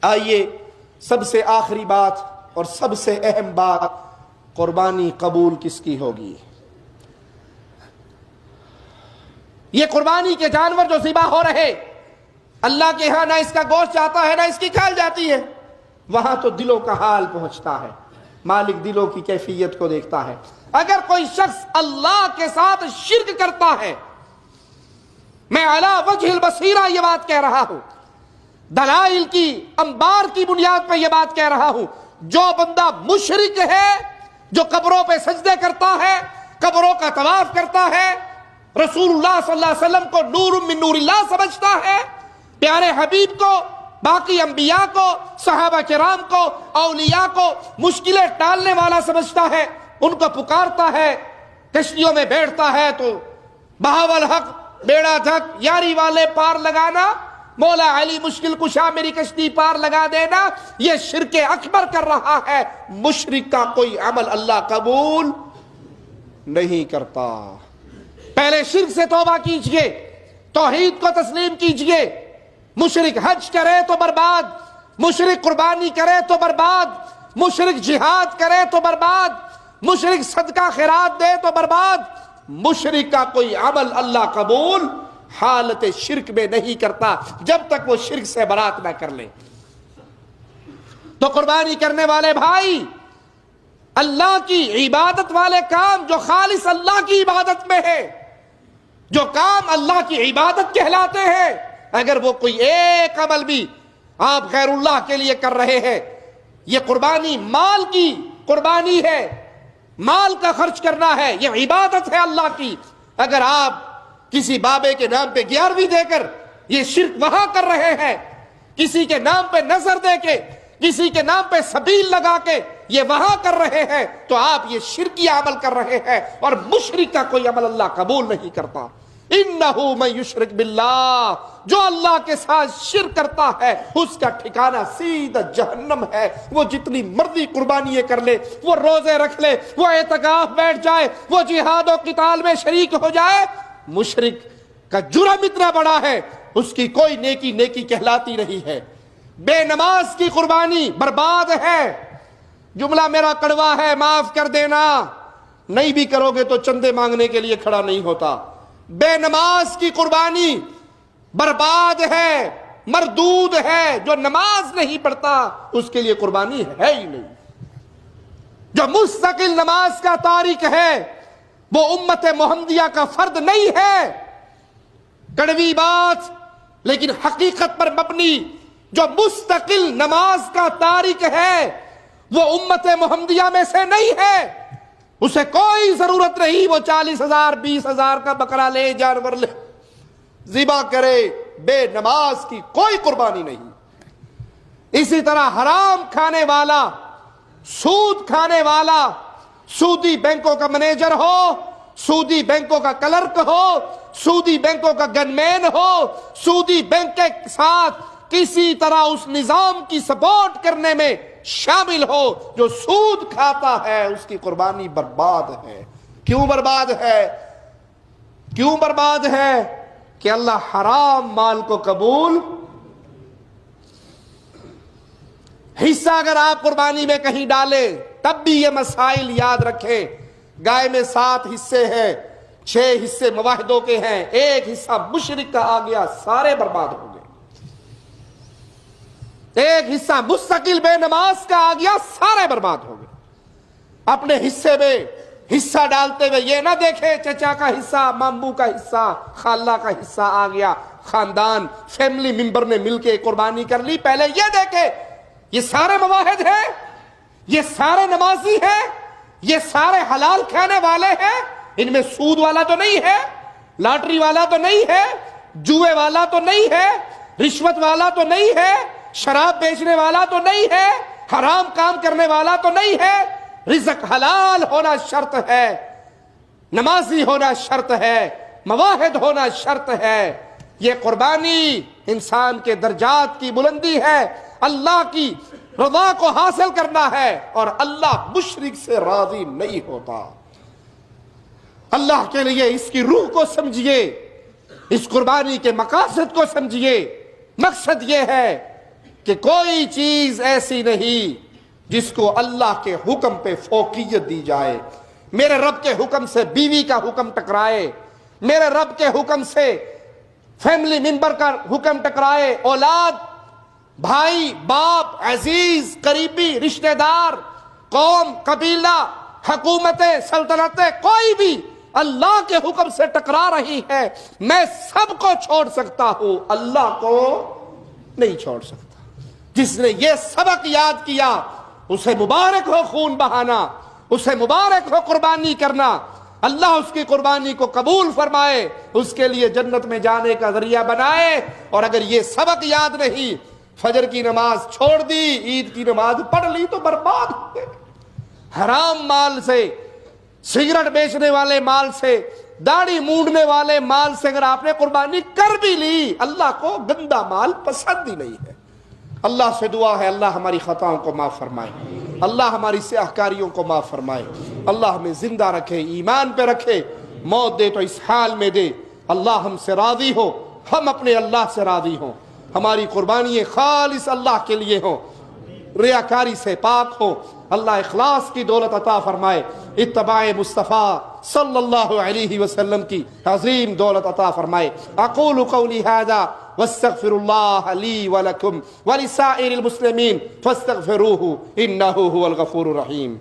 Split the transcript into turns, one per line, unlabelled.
آئیے سب سے آخری بات اور سب سے اہم بات، قربانی قبول کس کی ہوگی؟ یہ قربانی کے جانور جو ذبح ہو رہے، اللہ کے ہاں نہ اس کا گوشت جاتا ہے نہ اس کی کھال جاتی ہے، وہاں تو دلوں کا حال پہنچتا ہے۔ مالک دلوں کی کیفیت کو دیکھتا ہے۔ اگر کوئی شخص اللہ کے ساتھ شرک کرتا ہے، میں علی وجہ البصیرہ یہ بات کہہ رہا ہوں، دلائل کی انبار کی بنیاد پہ یہ بات کہہ رہا ہوں، جو بندہ مشرک ہے، جو قبروں پہ سجدے کرتا ہے، قبروں کا طواف کرتا ہے، رسول اللہ صلی اللہ علیہ وسلم کو نور من نور اللہ سمجھتا ہے، پیارے حبیب کو، باقی انبیاء کو، صحابہ کرام کو، اولیاء کو مشکلیں ٹالنے والا سمجھتا ہے، ان کو پکارتا ہے، کشتیوں میں بیٹھتا ہے تو بہاول حق بیڑا دھک، یاری والے پار لگانا، مولا علی مشکل کشا میری کشتی پار لگا دینا، یہ شرک اکبر کر رہا ہے۔ مشرک کا کوئی عمل اللہ قبول نہیں کرتا۔ پہلے شرک سے توبہ کیجئے، توحید کو تسلیم کیجئے۔ مشرک حج کرے تو برباد، مشرک قربانی کرے تو برباد، مشرک جہاد کرے تو برباد، مشرک صدقہ خیرات دے تو برباد۔ مشرک کا کوئی عمل اللہ قبول حالت شرک میں نہیں کرتا جب تک وہ شرک سے برات نہ کر لے۔ تو قربانی کرنے والے بھائی، اللہ کی عبادت والے کام جو خالص اللہ کی عبادت میں ہے، جو کام اللہ کی عبادت کہلاتے ہیں، اگر وہ کوئی ایک عمل بھی آپ غیر اللہ کے لیے کر رہے ہیں، یہ قربانی مال کی قربانی ہے، مال کا خرچ کرنا ہے، یہ عبادت ہے اللہ کی۔ اگر آپ کسی بابے کے نام پہ 11ویں دے کر یہ شرک وہاں کر رہے ہیں، کسی کے نام پہ نظر دے کے، کسی کے نام پہ سبیل لگا کے یہ وہاں کر رہے ہیں، تو آپ یہ شرکی عمل کر رہے ہیں، اور مشرک کا کوئی عمل اللہ قبول نہیں کرتا۔ انہ من یشرک باللہ، جو اللہ کے ساتھ شرک کرتا ہے اس کا ٹھکانہ سیدھا جہنم ہے۔ وہ جتنی مرضی قربانی کر لے، وہ روزے رکھ لے، وہ اعتکاف بیٹھ جائے، وہ جہاد و قتال میں شریک ہو جائے، مشرک کا جرم اتنا بڑا ہے، اس کی کوئی نیکی نیکی کہلاتی نہیں ہے۔ بے نماز کی قربانی برباد ہے۔ جملہ میرا کڑوا ہے، معاف کر دینا، نہیں بھی کرو گے تو چندے مانگنے کے لیے کھڑا نہیں ہوتا۔ بے نماز کی قربانی برباد ہے، مردود ہے۔ جو نماز نہیں پڑھتا اس کے لیے قربانی ہے ہی نہیں۔ جو مستقل نماز کا تارک ہے وہ امت محمدیہ کا فرد نہیں ہے۔ کڑوی بات لیکن حقیقت پر مبنی، جو مستقل نماز کا تارک ہے وہ امت محمدیہ میں سے نہیں ہے۔ اسے کوئی ضرورت نہیں وہ 40,000 20,000 کا بکرا لے، جانور لے، ذبح کرے۔ بے نماز کی کوئی قربانی نہیں۔ اسی طرح حرام کھانے والا، سود کھانے والا، سودی بینکوں کا مینیجر ہو، سودی بینکوں کا کلرک ہو، سودی بینکوں کا گن مین ہو، سودی بینک کے ساتھ کسی طرح اس نظام کی سپورٹ کرنے میں شامل ہو، جو سود کھاتا ہے اس کی قربانی برباد ہے۔ کیوں برباد ہے؟ کیوں برباد ہے؟ کہ اللہ حرام مال کو قبول۔ حصہ اگر آپ قربانی میں کہیں ڈالیں تب بھی یہ مسائل یاد رکھیں۔ گائے میں 7 حصے ہیں، 6 حصے مواحدوں کے ہیں، 1 حصہ مشرک کا آ گیا، سارے برباد ہو گئے۔ 1 حصہ مستقل بے نماز کا آ گیا، سارے برباد ہو گئے۔ اپنے حصے میں حصہ ڈالتے ہوئے یہ نہ دیکھے چچا کا حصہ، ماموں کا حصہ، خالہ کا حصہ آ گیا، خاندان فیملی ممبر نے مل کے قربانی کر لی۔ پہلے یہ دیکھے یہ سارے مواحد ہیں، یہ سارے نمازی ہیں، یہ سارے حلال کھانے والے ہیں، ان میں سود والا تو نہیں ہے، لاٹری والا تو نہیں ہے، جوئے والا تو نہیں ہے، رشوت والا تو نہیں ہے، شراب بیچنے والا تو نہیں ہے، حرام کام کرنے والا تو نہیں ہے۔ رزق حلال ہونا شرط ہے، نمازی ہونا شرط ہے، مواحد ہونا شرط ہے۔ یہ قربانی انسان کے درجات کی بلندی ہے، اللہ کی رضا کو حاصل کرنا ہے، اور اللہ مشرک سے راضی نہیں ہوتا۔ اللہ کے لیے اس کی روح کو سمجھیے، اس قربانی کے مقاصد کو سمجھیے۔ مقصد یہ ہے کہ کوئی چیز ایسی نہیں جس کو اللہ کے حکم پہ فوقیت دی جائے. میرے رب کے حکم سے بیوی کا حکم ٹکرائے، میرے رب کے حکم سے فیملی ممبر کا حکم ٹکرائے، اولاد، بھائی، باپ، عزیز، قریبی، رشتہ دار، قوم، قبیلہ، حکومتیں، سلطنتیں، کوئی بھی اللہ کے حکم سے ٹکرا رہی ہے، میں سب کو چھوڑ سکتا ہوں، اللہ کو نہیں چھوڑ سکتا. جس نے یہ سبق یاد کیا اسے مبارک ہو خون بہانا، اسے مبارک ہو قربانی کرنا. اللہ اس کی قربانی کو قبول فرمائے، اس کے لیے جنت میں جانے کا ذریعہ بنائے. اور اگر یہ سبق یاد نہیں، فجر کی نماز چھوڑ دی، عید کی نماز پڑھ لی تو برباد ہو گئے. حرام مال سے، سگریٹ بیچنے والے مال سے، داڑھی مونڈنے والے مال سے اگر آپ نے قربانی کر بھی لی، اللہ کو گندا مال پسند ہی نہیں ہے. اللہ سے دعا ہے اللہ ہماری خطاؤں کو معاف فرمائے، اللہ ہماری سیاہ کاریوں کو معاف فرمائے، اللہ ہمیں زندہ رکھے، ایمان پہ رکھے، موت دے تو اس حال میں دے. اللہ ہم سے راضی ہو، ہم اپنے اللہ سے راضی ہوں، ہماری قربانی خالص اللہ کے لیے ہوں، ریاکاری سے پاک ہو. اللہ اخلاص کی دولت عطا فرمائے، اتباع مصطفیٰ صلی اللہ علیہ وسلم کی عظیم دولت عطا فرمائے. اقول قولی ھذا واستغفر اللہ لی ولکم ولسائر المسلمین فاستغفروہ انہ هو الغفور الرحیم.